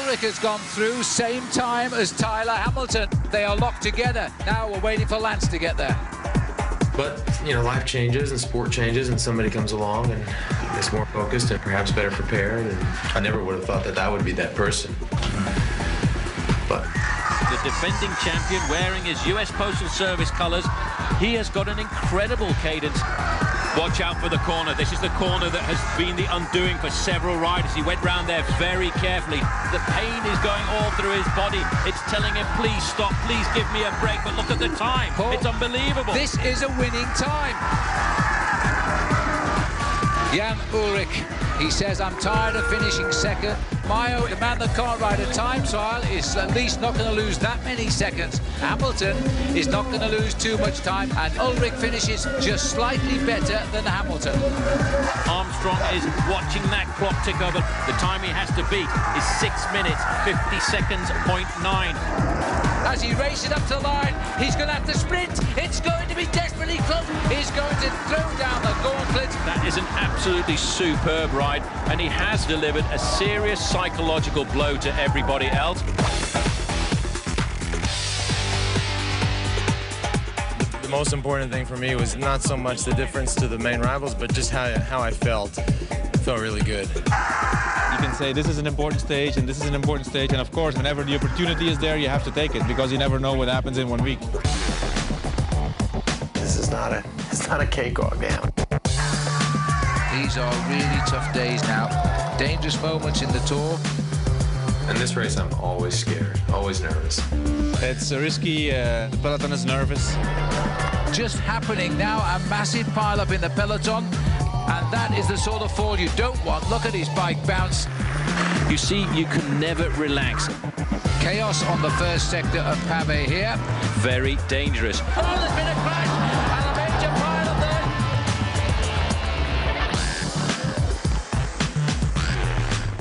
Ulrich has gone through, same time as Tyler Hamilton. They are locked together. Now we're waiting for Lance to get there. But, you know, life changes and sport changes and somebody comes along and is more focused and perhaps better prepared. And I never would have thought that I would be that person. But the defending champion wearing his US Postal Service colours, he has got an incredible cadence. Watch out for the corner. This is the corner that has been the undoing for several riders. He went round there very carefully. The pain is going all through his body. It's telling him, please stop, please give me a break. But look at the time. Paul, it's unbelievable. This is a winning time. Jan Ulrich, he says, I'm tired of finishing second. Mayo, the man that can't ride a time trial, is at least not going to lose that many seconds. Hamilton is not going to lose too much time, and Ulrich finishes just slightly better than Hamilton. Armstrong is watching that clock tick over. The time he has to beat is 6 minutes, 50 seconds, 0.9. As he races up to the line, he's going to have to sprint. It's going to be desperately close. He's going to throw down the gauntlet. That is an absolutely superb ride, and he has delivered a serious psychological blow to everybody else. The most important thing for me was not so much the difference to the main rivals, but just how I felt. It felt really good. You can say this is an important stage and this is an important stage, and of course whenever the opportunity is there you have to take it, because you never know what happens in 1 week. This is not a cakewalk, damn. These are really tough days now. Dangerous moments in the Tour. in this race I'm always scared, always nervous. It's risky, the peloton is nervous. Just happening now, a massive pile-up in the peloton. And that is the sort of fall you don't want. Look at his bike bounce. You see, you can never relax. Chaos on the first sector of Pavé here. Very dangerous. Oh, there's been a crash and a major pile-up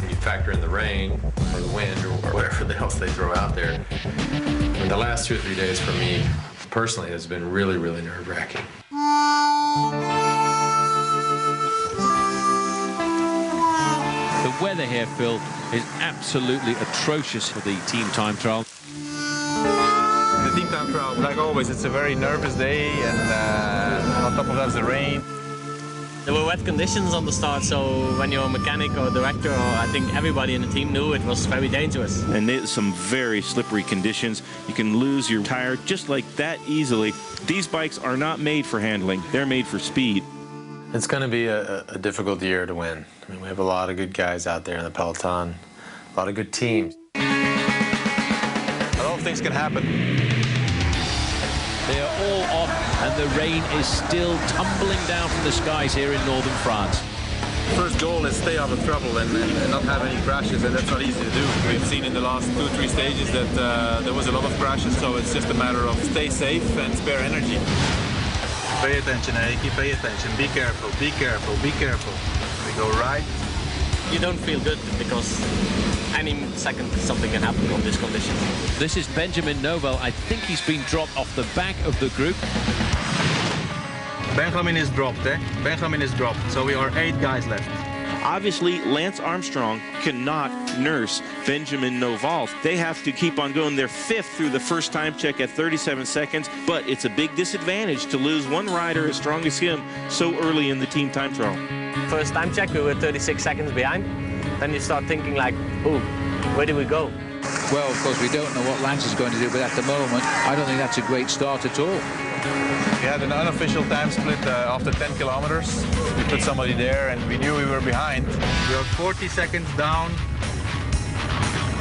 there. You factor in the rain or the wind or whatever else they throw out there. And the last 2 or 3 days for me, personally, has been really, really nerve-wracking. The weather here, Phil, is absolutely atrocious for the team time trial. The team time trial, like always, it's a very nervous day, and on top of that is the rain. There were wet conditions on the start, so when you're a mechanic or director, or I think everybody in the team knew it was very dangerous. And there's some very slippery conditions. You can lose your tire just like that easily. These bikes are not made for handling, they're made for speed. It's going to be a difficult year to win. I mean, we have a lot of good guys out there in the peloton, a lot of good teams. A lot of things can happen. They are all off, and the rain is still tumbling down from the skies here in northern France. First goal is stay out of trouble and not have any crashes, and that's not easy to do. We've seen in the last 2 or 3 stages that there was a lot of crashes, so it's just a matter of stay safe and spare energy. Pay attention, Heikki, pay attention. Be careful, be careful, be careful. We go right. You don't feel good because any second something can happen on this condition. This is Benjamin Nobel. I think he's been dropped off the back of the group. Benjamin is dropped, eh? Benjamin is dropped, so we are 8 guys left. Obviously, Lance Armstrong cannot nurse Benjamin Noval. They have to keep on going. They're 5th through the first time check at 37 seconds, but it's a big disadvantage to lose one rider as strong as him so early in the team time trial. First time check, we were 36 seconds behind. Then you start thinking like, oh, where do we go? Well, of course, we don't know what Lance is going to do, but at the moment, I don't think that's a great start at all. We had an unofficial time split after 10 kilometers. We put somebody there and we knew we were behind. We are 40 seconds down.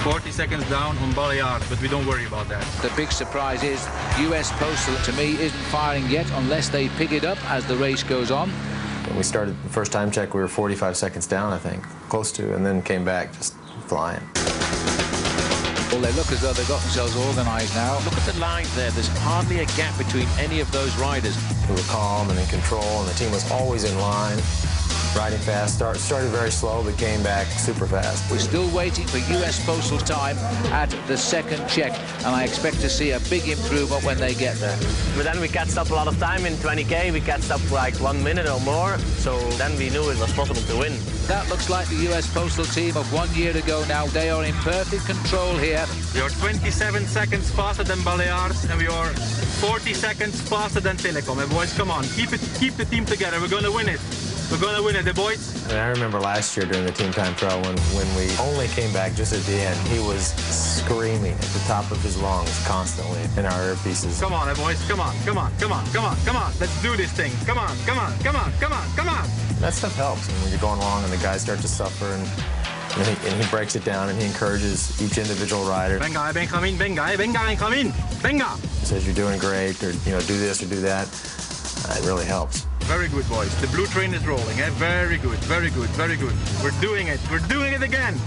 40 seconds down on Balearic, but we don't worry about that. The big surprise is US Postal, to me, isn't firing yet unless they pick it up as the race goes on. When we started the first time check, we were 45 seconds down, I think, close to, and then came back just flying. Well, they look as though they've got themselves organised now. Look at the lines there. There's hardly a gap between any of those riders. We were calm and in control, and the team was always in line. riding fast. Started very slow, but came back super fast. We're still waiting for US Postal time at the second check, and I expect to see a big improvement when they get there. But then we catched up a lot of time in 20K. We catched up like 1 minute or more, so then we knew it was possible to win. That looks like the US Postal team of 1 year ago now. They are in perfect control here. We are 27 seconds faster than Balears, and we are 40 seconds faster than Telecom. And boys, come on, keep the team together. We're gonna win it. We're gonna win it, the boys. And I remember last year during the team time trial when we only came back just at the end, he was screaming at the top of his lungs constantly in our earpieces. Come on, boys, come on, come on, come on, come on, come on. Let's do this thing. Come on, come on, come on, come on, come on. That stuff helps. And when you're going along and the guys start to suffer and he breaks it down and he encourages each individual rider. Venga, Benjamin, venga, venga, Benjamin, venga. Says you're doing great, or do this or do that. It really helps. Very good, boys. The blue train is rolling. Eh? Very good, very good, very good. We're doing it. We're doing it again.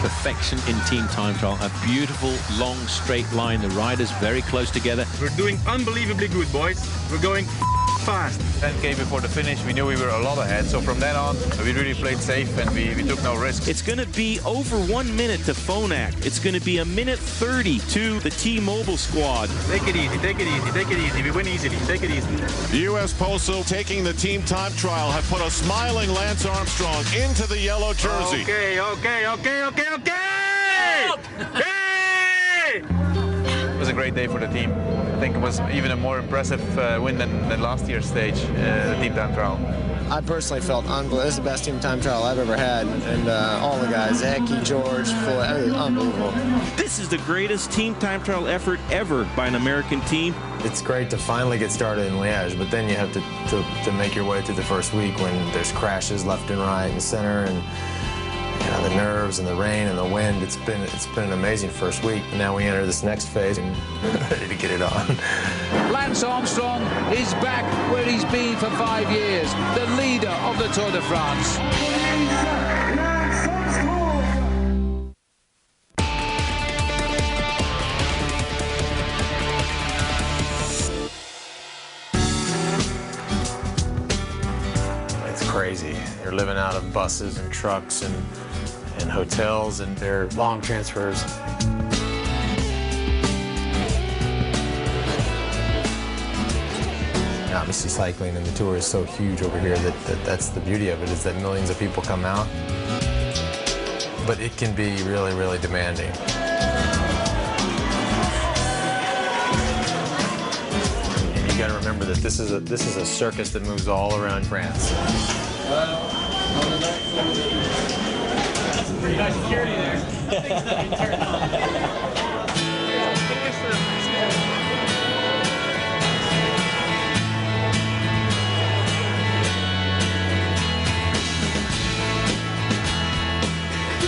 Perfection in team time trial. A beautiful, long, straight line. The riders very close together. We're doing unbelievably good, boys. We're going fast. 10K before the finish, we knew we were a lot ahead. So from then on, we really played safe and we took no risks. It's going to be over 1 minute to Phonak. It's going to be a minute 30 to the T-Mobile squad. Take it easy, take it easy, take it easy. We win easily, take it easy. The U.S. Postal taking the team time trial have put a smiling Lance Armstrong into the yellow jersey. Okay. Hey! It was a great day for the team. I think it was even a more impressive win than last year's stage, the team time trial. I personally felt unbelievable. This is the best team time trial I've ever had, and all the guys, Eki, George, Floyd, unbelievable. This is the greatest team time trial effort ever by an American team. It's great to finally get started in Liège, but then you have to make your way through the first week when there's crashes left and right and center, and the nerves and the rain and the wind. It's been an amazing first week. And now we enter this next phase and ready to get it on. Lance Armstrong is back where he's been for 5 years, the leader of the Tour de France. It's crazy. You're living out of buses and trucks and hotels, and they're long transfers. Obviously, cycling and the Tour is so huge over here that's the beauty of it, is that millions of people come out. But it can be really, really demanding. And you got to remember that this is a circus that moves all around France. Pretty high security there.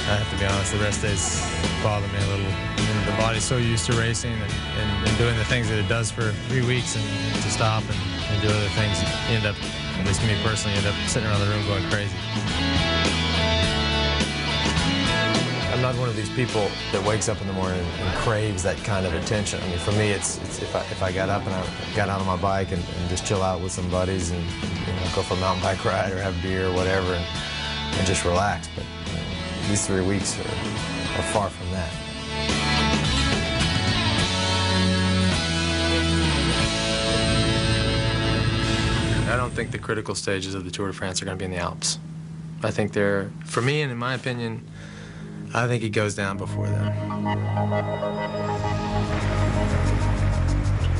I have to be honest, the rest days bother me a little. The body's so used to racing and doing the things that it does for 3 weeks, and to stop and do other things, you end up, at least me personally, end up sitting around the room going crazy. I'm not one of these people that wakes up in the morning and craves that kind of attention. I mean, for me, it's if I got up and I got out on my bike and just chill out with some buddies and go for a mountain bike ride or have beer or whatever and just relax. But these 3 weeks are far from that. I don't think the critical stages of the Tour de France are going to be in the Alps. I think they're, for me and in my opinion, I think it goes down before then.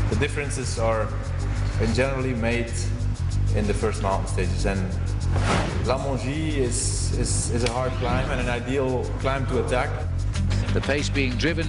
The differences are generally made in the first mountain stages, and La Mongie is a hard climb and an ideal climb to attack. The pace being driven